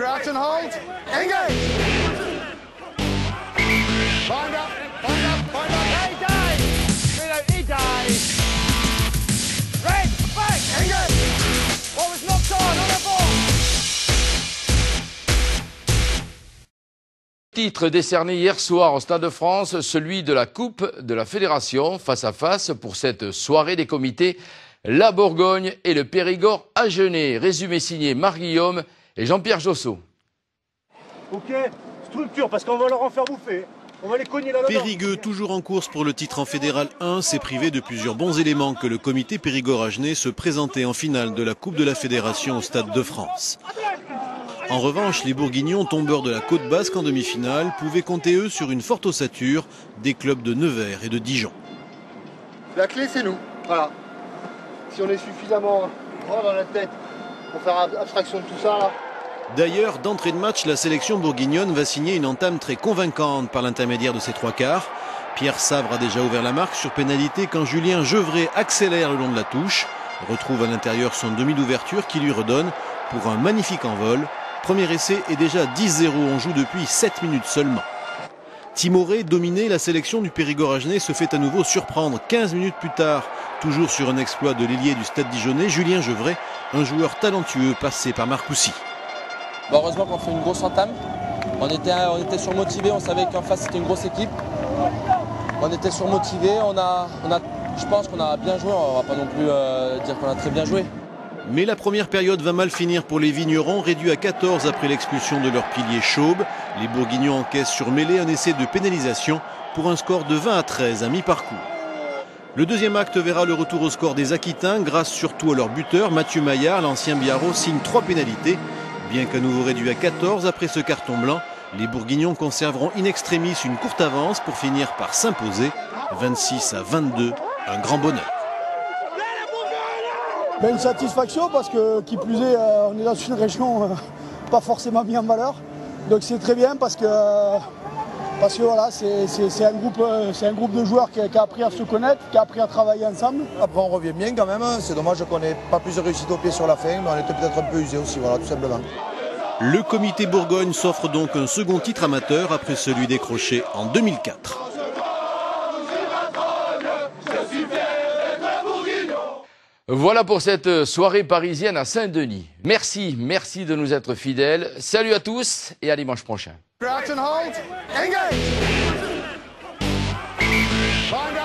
Crouch and hold. Engage. Bind up, bind up, bind up. Hey, Dave. He dies. Red, back. Engage. What was knocked on the ball. Titre décerné hier soir au Stade de France, celui de la Coupe de la Fédération, face à face pour cette soirée des comités, la Bourgogne et le Périgord Agenais. Résumé signé Marc Guillaume et Jean-Pierre Josso. Ok, structure, parce qu'on va leur en faire bouffer. On va les cogner là-dedans. Périgueux, toujours en course pour le titre en Fédéral 1, s'est privé de plusieurs bons éléments que le comité Périgord Agenais se présentait en finale de la Coupe de la Fédération au Stade de France. En revanche, les Bourguignons, tombeurs de la Côte Basque en demi-finale, pouvaient compter eux sur une forte ossature des clubs de Nevers et de Dijon. La clé, c'est nous. Voilà. Si on est suffisamment grand dans la tête pour faire abstraction de tout ça, là. D'ailleurs, d'entrée de match, la sélection bourguignonne va signer une entame très convaincante par l'intermédiaire de ses trois quarts. Pierre Savre a déjà ouvert la marque sur pénalité quand Julien Gevrey accélère le long de la touche. Retrouve à l'intérieur son demi d'ouverture qui lui redonne pour un magnifique envol. Premier essai et déjà 10-0, on joue depuis 7 minutes seulement. Timoré, dominé, la sélection du Périgord Agenais se fait à nouveau surprendre 15 minutes plus tard. Toujours sur un exploit de l'ailier du Stade Dijonnais, Julien Gevrey, un joueur talentueux passé par Marcoussis. Heureusement qu'on fait une grosse entame. On était surmotivés, on savait qu'en face c'était une grosse équipe. On était surmotivés, je pense qu'on a bien joué, on ne va pas non plus dire qu'on a très bien joué. Mais la première période va mal finir pour les Vignerons, réduits à 14 après l'expulsion de leur pilier Chaube. Les Bourguignons encaissent sur mêlée un essai de pénalisation pour un score de 20-13 à mi-parcours. Le deuxième acte verra le retour au score des Aquitains, grâce surtout à leur buteur, Mathieu Maillard, l'ancien Biarro, signe 3 pénalités. Bien qu'à nouveau réduit à 14 après ce carton blanc, les Bourguignons conserveront in extremis une courte avance pour finir par s'imposer. 26-22, un grand bonheur. Une satisfaction parce que, qui plus est, on est dans une région pas forcément mise en valeur. Donc c'est très bien parce que voilà, c'est un groupe de joueurs qui a appris à se connaître, qui a appris à travailler ensemble. Après on revient bien quand même, c'est dommage qu'on n'ait pas plus de réussite au pied sur la fin, mais on était peut-être un peu usé aussi, voilà, tout simplement. Le comité Bourgogne s'offre donc un second titre amateur après celui décroché en 2004. Voilà pour cette soirée parisienne à Saint-Denis. Merci de nous être fidèles. Salut à tous et à dimanche prochain. Crouch and hold. Engage. Bind up.